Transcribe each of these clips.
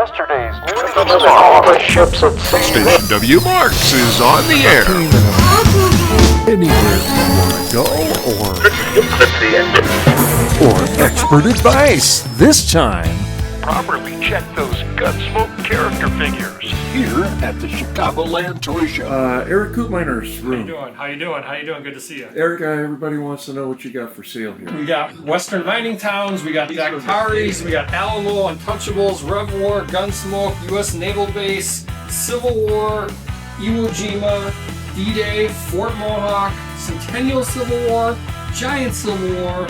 yesterday's news of all the ships at sea. Station W Marks is on the air. Anywhere you want to go, or expert advice. This time, Properly check those Gunsmoke character figures. here at the Chicagoland Toy Show. Eric Koopmeiners room. How you doing? Good to see you. Eric, everybody wants to know what you got for sale here. We got Western mining towns, we got Dactaris, we got Alamo, Untouchables, Rev War, Gunsmoke, U.S. Naval Base, Civil War, Iwo Jima, D-Day, Fort Mohawk, Centennial Civil War, Giant Civil War,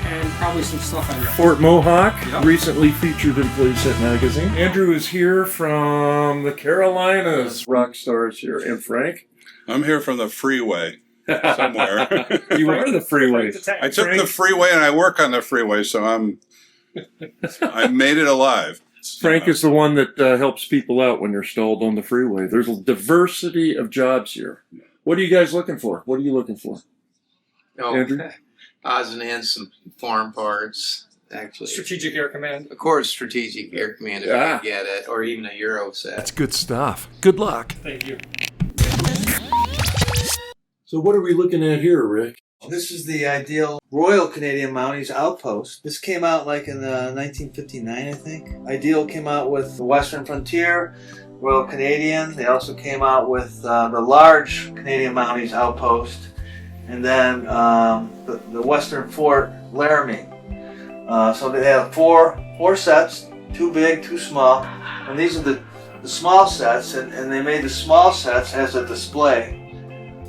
and probably some stuff on here. Fort Mohawk, Yep. recently featured in Playset Magazine. Andrew is here from the Carolinas. Rock stars here. And Frank? I'm here from the freeway somewhere. You were on the freeway. I took the freeway and I work on the freeway, so I made it alive. Frank is the one that helps people out when they're stalled on the freeway. There's a diversity of jobs here. What are you guys looking for? What are you looking for? Oh, Andrew? odds and ends, some farm parts, actually. Strategic Air Command. Of course, strategic air command if you can get it, or even a Euro set. That's good stuff. Good luck. Thank you. So what are we looking at here, Rick? This is the ideal Royal Canadian Mounties outpost. This came out like in 1959, I think. Ideal came out with the Western Frontier, Royal Canadian. They also came out with the large Canadian Mounties outpost, and then the Western Fort Laramie. So they have four sets, two big, two small, and these are the small sets, and they made the small sets as a display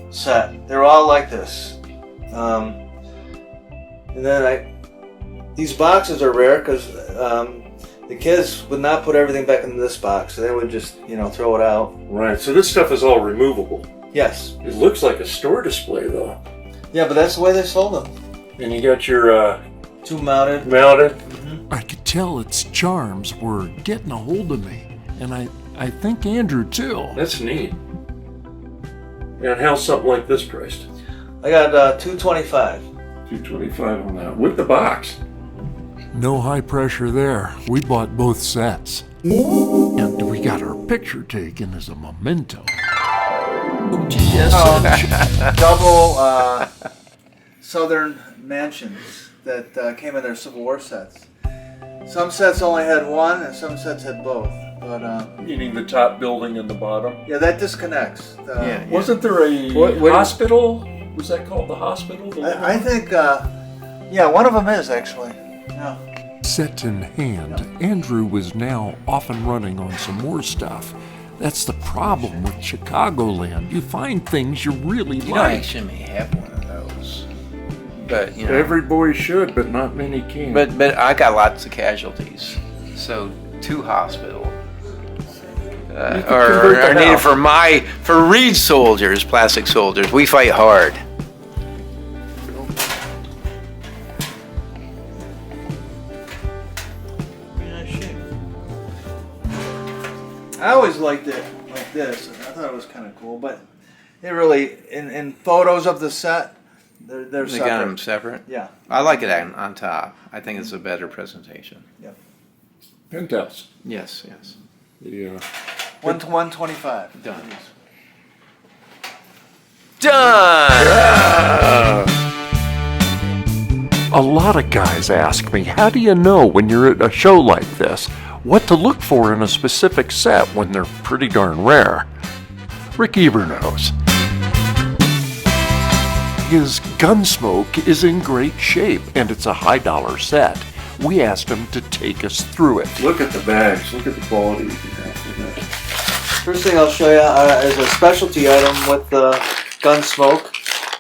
set. They're all like this. And then these boxes are rare because the kids would not put everything back into this box, so they would just throw it out. Right, so this stuff is all removable. Yes. It looks like a store display, though. Yeah, but that's the way they sold them. And you got your Two mounted. I could tell its charms were getting a hold of me, and I think Andrew too. That's neat. And how's something like this priced? I got $225. $225 on that with the box. No high pressure there. We bought both sets. And we got our picture taken as a memento. Double Southern mansions that came in their Civil War sets. Some sets only had one, and some sets had both. But Meaning the top building and the bottom. yeah, that disconnects. Wasn't there a What- hospital? Was that called the hospital? I think, yeah, one of them is actually. Yeah. Set in hand, Andrew was now off and running on some more stuff. That's the problem with Chicagoland. You find things you really You know, I like. actually may have one of those. But, Every boy should, but not many can. But I got lots of casualties. So, two hospital. Are needed for Reed soldiers, plastic soldiers. We fight hard. I always liked it like this. I thought it was kind of cool, but it really, in photos of the set, they're They separate. got them separate. Yeah. I like it on top. I think it's a better presentation. Yep. Penthouse. Yes. Yeah. 125. Done. A lot of guys ask me, how do you know when you're at a show like this what to look for in a specific set when they're pretty darn rare? Rick Eber knows. His Gunsmoke is in great shape, and it's a high dollar set. We asked him to take us through it. Look at the bags. Look at the quality. First thing I'll show you is a specialty item with the Gunsmoke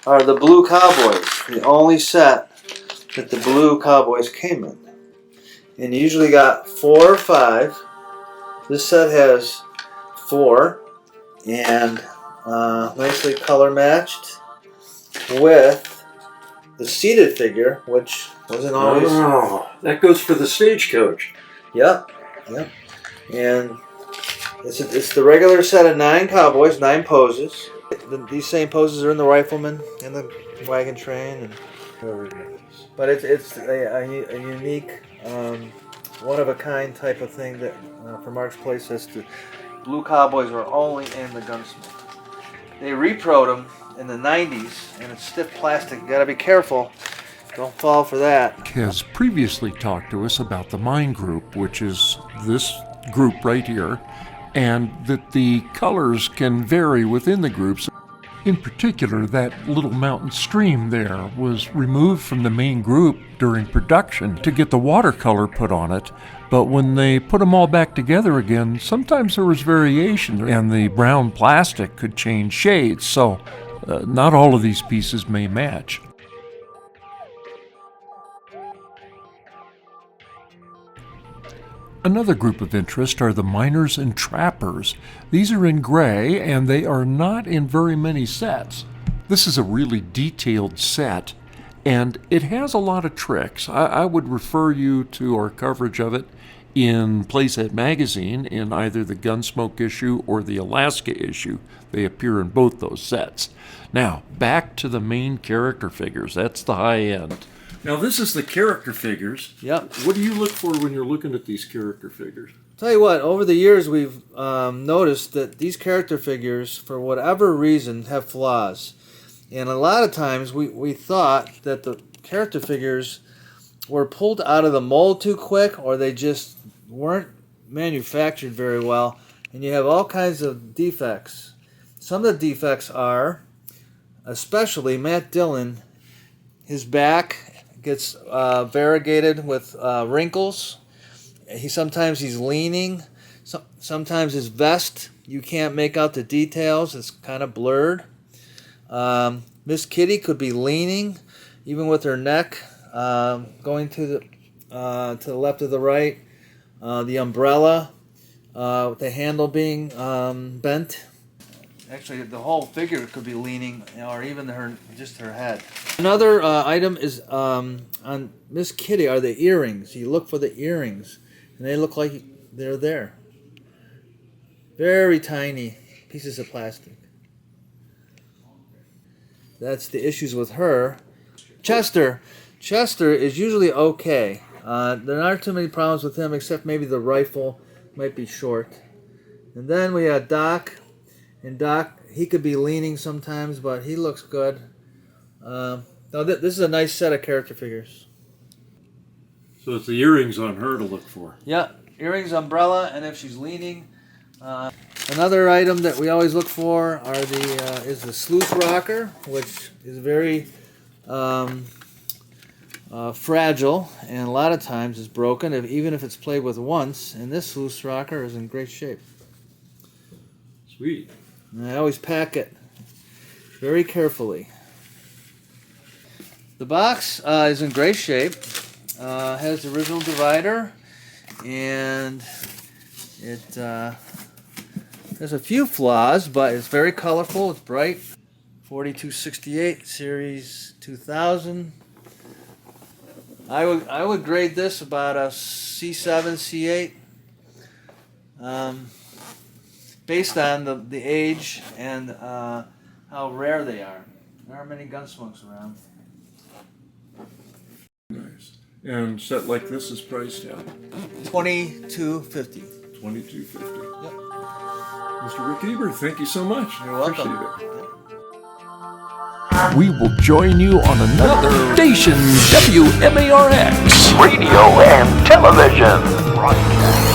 are the Blue Cowboys. The only set that the Blue Cowboys came in. And you usually got 4 or 5. This set has 4 and nicely color matched with the seated figure, which wasn't always. Oh, that goes for the stagecoach. Yep. And it's the regular set of 9 cowboys, 9 poses. These same poses are in the Rifleman and the Wagon Train, but it's a unique one-of-a-kind type of thing that from Mark's Place says the blue cowboys are only in the Gunsmoke. They reproed them in the 90s, and it's stiff plastic. You gotta be careful. Don't fall for that. Has previously talked to us about the mine group, which is this group right here, and that the colors can vary within the groups. In particular, that little mountain stream there was removed from the main group during production to get the watercolor put on it, but when they put them all back together again, sometimes there was variation, and the brown plastic could change shades, so not all of these pieces may match. Another group of interest are the miners and trappers. These are in gray, and they are not in very many sets. This is a really detailed set, and it has a lot of tricks. I would refer you to our coverage of it in Playset Magazine in either the Gunsmoke issue or the Alaska issue. They appear in both those sets. Now, back to the main character figures. That's the high end. Now, this is the character figures. Yep. What do you look for when you're looking at these character figures? Tell you what, over the years we've noticed that these character figures, for whatever reason, have flaws. And a lot of times we thought that the character figures were pulled out of the mold too quick, or they just weren't manufactured very well, and you have all kinds of defects. Some of the defects are, especially Matt Dillon, his back gets variegated with wrinkles. Sometimes he's leaning. Sometimes his vest, you can't make out the details. It's kind of blurred. Miss Kitty could be leaning, even with her neck going to the left or the right. The umbrella, with the handle being bent. Actually, the whole figure could be leaning, or even just her head. Another item is on Miss Kitty are the earrings. You look for the earrings, and they look like they're there. Very tiny pieces of plastic. That's the issues with her. Chester is usually okay. There aren't too many problems with him, except maybe the rifle might be short. And then we have Doc. And Doc, he could be leaning sometimes, but he looks good. Now this is a nice set of character figures. So it's the earrings on her to look for. Yeah, earrings, umbrella, and if she's leaning. Another item that we always look for is the sleuth rocker, which is very fragile, and a lot of times is broken, even if it's played with once. And this sleuth rocker is in great shape. Sweet. And I always pack it very carefully. The box is in great shape. Has the original divider, and it has a few flaws, but it's very colorful. It's bright. 4268 Series 2000. I would grade this about a C7, C8. Based on the age and how rare they are. There aren't many Gunsmokes around. Nice. And set like this is priced at $22.50. $22.50. Yep. Mr. Rick Eber, thank you so much. You're welcome. Appreciate it. We will join you on another station, WMARX. Radio and television broadcast.